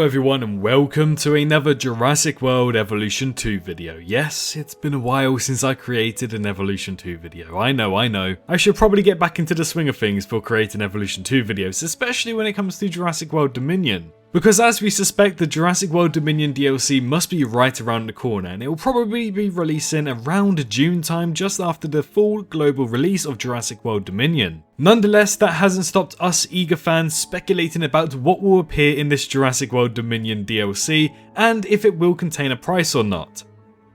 Hello everyone and welcome to another Jurassic World Evolution 2 video. Yes, it's been a while since I created an Evolution 2 video. I know. I should probably get back into the swing of things for creating Evolution 2 videos, especially when it comes to Jurassic World Dominion. Because as we suspect, the Jurassic World Dominion DLC must be right around the corner, and it will probably be releasing around June time, just after the full global release of Jurassic World Dominion. Nonetheless, that hasn't stopped us eager fans speculating about what will appear in this Jurassic World Dominion DLC, and if it will contain a price or not.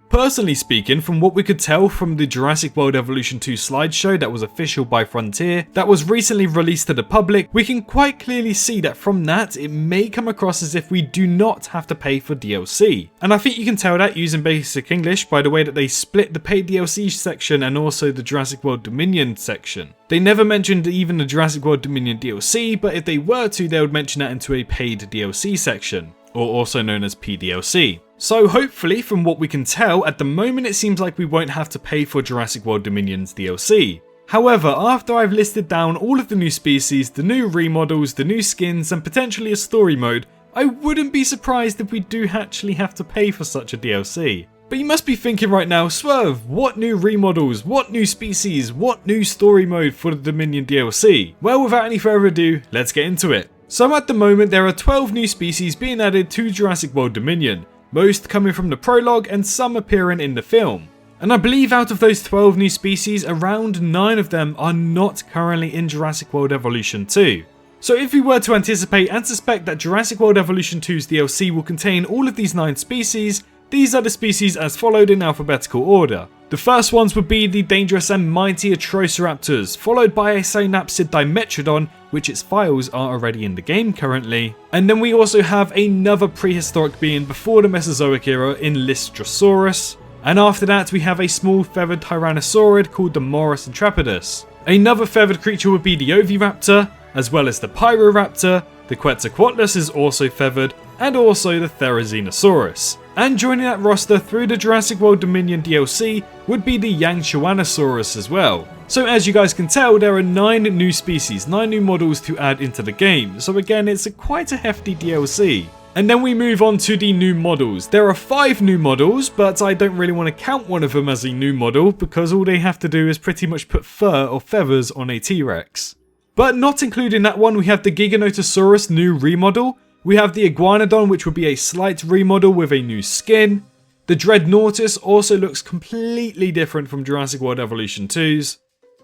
Personally speaking, from what we could tell from the Jurassic World Evolution 2 slideshow that was official by Frontier, that was recently released to the public, we can quite clearly see that from that, it may come across as if we do not have to pay for DLC. And I think you can tell that using basic English by the way that they split the paid DLC section and also the Jurassic World Dominion section. They never mentioned even the Jurassic World Dominion DLC, but if they were to, they would mention that into a paid DLC section, or also known as PDLC. So hopefully, from what we can tell, at the moment it seems like we won't have to pay for Jurassic World Dominion's DLC. However, after I've listed down all of the new species, the new remodels, the new skins, and potentially a story mode, I wouldn't be surprised if we do actually have to pay for such a DLC. But you must be thinking right now, Swerve, what new remodels, what new species, what new story mode for the Dominion DLC? Well, without any further ado, let's get into it. So at the moment there are 12 new species being added to Jurassic World Dominion, most coming from the prologue and some appearing in the film. And I believe out of those 12 new species, around 9 of them are not currently in Jurassic World Evolution 2. So if we were to anticipate and suspect that Jurassic World Evolution 2's DLC will contain all of these 9 species, these are the species as followed in alphabetical order. The first ones would be the dangerous and mighty Atrociraptors, followed by a synapsid Dimetrodon, which its files are already in the game currently. And then we also have another prehistoric being before the Mesozoic era in Lystrosaurus. And after that we have a small feathered tyrannosaurid called the Morus intrepidus. Another feathered creature would be the Oviraptor, as well as the Pyroraptor. The Quetzalcoatlus is also feathered, and also the Therizinosaurus. And joining that roster through the Jurassic World Dominion DLC would be the Yangchuanosaurus as well. So as you guys can tell, there are 9 new species, 9 new models to add into the game. So again, it's quite a hefty DLC. And then we move on to the new models. There are 5 new models, but I don't really want to count one of them as a new model because all they have to do is pretty much put fur or feathers on a T-Rex. But not including that one, we have the Giganotosaurus new remodel. We have the Iguanodon, which would be a slight remodel with a new skin. The Dreadnoughtus also looks completely different from Jurassic World Evolution 2's.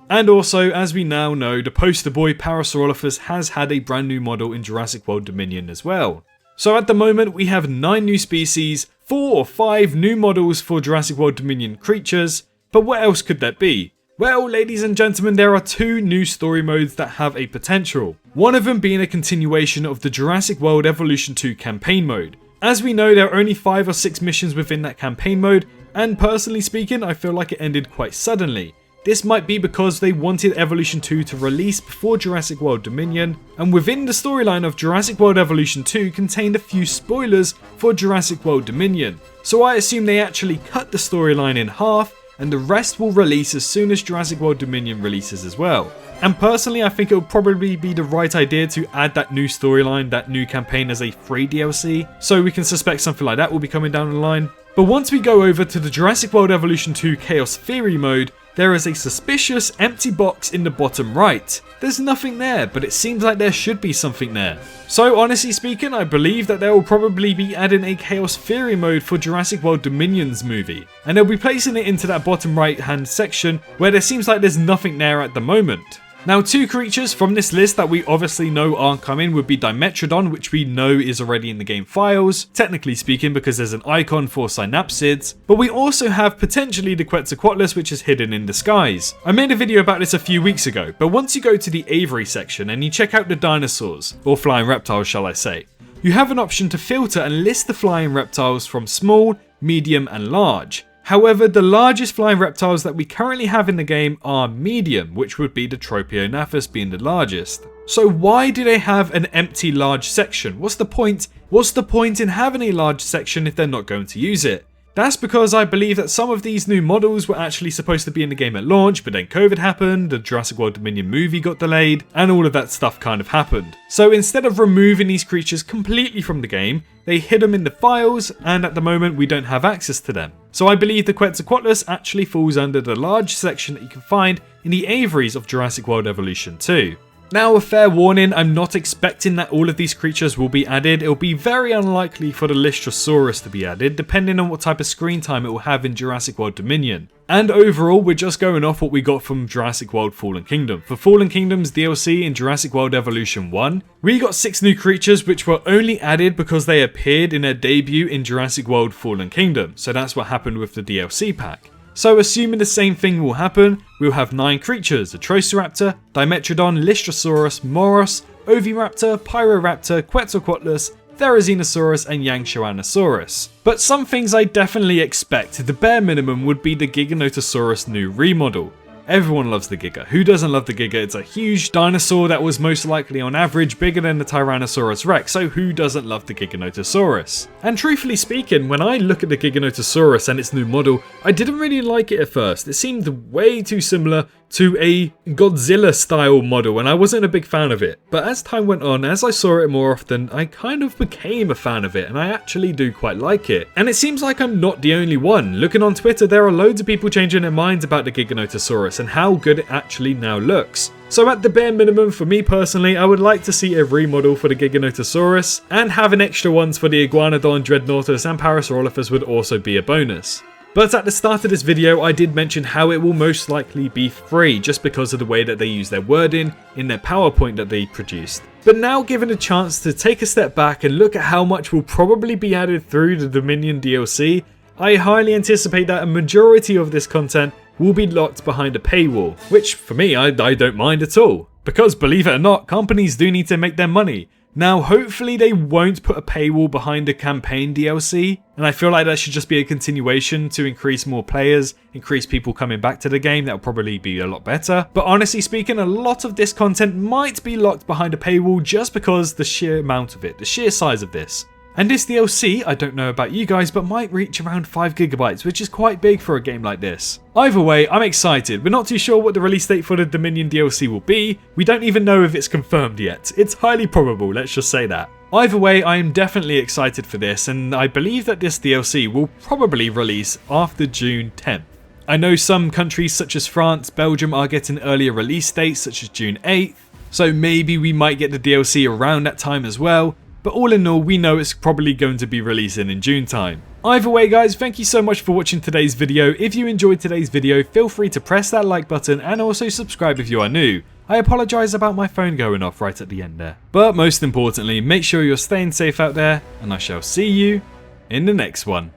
And also, as we now know, the poster boy Parasaurolophus has had a brand new model in Jurassic World Dominion as well. So at the moment we have 9 new species, 4 or 5 new models for Jurassic World Dominion creatures, but what else could that be? Well, ladies and gentlemen, there are 2 new story modes that have a potential. One of them being a continuation of the Jurassic World Evolution 2 campaign mode. As we know, there are only 5 or 6 missions within that campaign mode, and personally speaking, I feel like it ended quite suddenly. This might be because they wanted Evolution 2 to release before Jurassic World Dominion, and within the storyline of Jurassic World Evolution 2 contained a few spoilers for Jurassic World Dominion. So I assume they actually cut the storyline in half, and the rest will release as soon as Jurassic World Dominion releases as well. And personally, I think it would probably be the right idea to add that new storyline, that new campaign as a free DLC, so we can suspect something like that will be coming down the line. But once we go over to the Jurassic World Evolution 2 Chaos Theory mode, there is a suspicious empty box in the bottom right. There's nothing there, but it seems like there should be something there. So honestly speaking, I believe that they will probably be adding a Chaos Theory mode for Jurassic World Dominion's movie. And they'll be placing it into that bottom right hand section where there seems like there's nothing there at the moment. Now 2 creatures from this list that we obviously know aren't coming would be Dimetrodon, which we know is already in the game files, technically speaking because there's an icon for synapsids, but we also have potentially the Quetzalcoatlus, which is hidden in disguise. I made a video about this a few weeks ago, but once you go to the Aviary section and you check out the dinosaurs, or flying reptiles shall I say, you have an option to filter and list the flying reptiles from small, medium and large. However, the largest flying reptiles that we currently have in the game are medium, which would be the Tropionaphus being the largest. So why do they have an empty large section? What's the point? What's the point in having a large section if they're not going to use it? That's because I believe that some of these new models were actually supposed to be in the game at launch, but then COVID happened, the Jurassic World Dominion movie got delayed, and all of that stuff kind of happened. So instead of removing these creatures completely from the game, they hid them in the files, and at the moment we don't have access to them. So I believe the Quetzalcoatlus actually falls under the large section that you can find in the aviaries of Jurassic World Evolution 2. Now, a fair warning, I'm not expecting that all of these creatures will be added. It'll be very unlikely for the Lystrosaurus to be added, depending on what type of screen time it will have in Jurassic World Dominion. And overall, we're just going off what we got from Jurassic World Fallen Kingdom. For Fallen Kingdom's DLC in Jurassic World Evolution 1, we got 6 new creatures which were only added because they appeared in their debut in Jurassic World Fallen Kingdom. So that's what happened with the DLC pack. So assuming the same thing will happen, we'll have 9 creatures: a Troceraptor, Dimetrodon, Lystrosaurus, Moros, Oviraptor, Pyroraptor, Quetzalcoatlus, Therizinosaurus and Yangshoanosaurus. But some things I definitely expect, the bare minimum would be the Giganotosaurus new remodel. Everyone loves the Giga. Who doesn't love the Giga? It's a huge dinosaur that was most likely on average bigger than the Tyrannosaurus Rex, so who doesn't love the Giganotosaurus? And truthfully speaking, when I look at the Giganotosaurus and its new model, I didn't really like it at first. It seemed way too similar to a Godzilla style model and I wasn't a big fan of it. But as time went on, as I saw it more often, I kind of became a fan of it and I actually do quite like it. And it seems like I'm not the only one. Looking on Twitter, there are loads of people changing their minds about the Giganotosaurus and how good it actually now looks. So at the bare minimum, for me personally, I would like to see a remodel for the Giganotosaurus, and having extra ones for the Iguanodon, Dreadnoughtus and Parasaurolophus would also be a bonus. But at the start of this video, I did mention how it will most likely be free just because of the way that they use their wording in their PowerPoint that they produced. But now given a chance to take a step back and look at how much will probably be added through the Dominion DLC, I highly anticipate that a majority of this content will be locked behind a paywall, which for me, I don't mind at all. Because believe it or not, companies do need to make their money. Now, hopefully they won't put a paywall behind a campaign DLC, and I feel like that should just be a continuation to increase more players, increase people coming back to the game. That'll probably be a lot better. But honestly speaking, a lot of this content might be locked behind a paywall just because the sheer amount of it, the sheer size of this. And this DLC, I don't know about you guys, but might reach around 5 GB, which is quite big for a game like this. Either way, I'm excited. We're not too sure what the release date for the Dominion DLC will be. We don't even know if it's confirmed yet. It's highly probable, let's just say that. Either way, I am definitely excited for this, and I believe that this DLC will probably release after June 10th. I know some countries such as France, Belgium are getting earlier release dates such as June 8th, so maybe we might get the DLC around that time as well. But all in all, we know it's probably going to be releasing in June time. Either way guys, thank you so much for watching today's video. If you enjoyed today's video, feel free to press that like button and also subscribe if you are new. I apologise about my phone going off right at the end there. But most importantly, make sure you're staying safe out there, and I shall see you in the next one.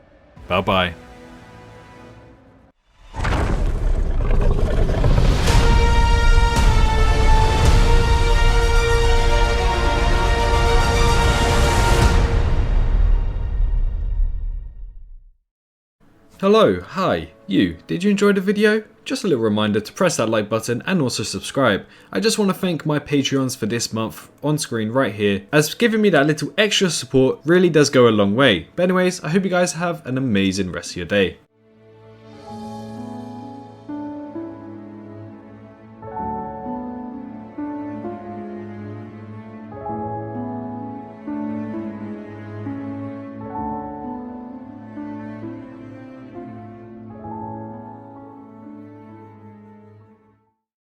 Bye bye. Hello, hi, you. Did you enjoy the video? Just a little reminder to press that like button and also subscribe. I just want to thank my Patreons for this month on screen right here, as giving me that little extra support really does go a long way. But anyways, I hope you guys have an amazing rest of your day.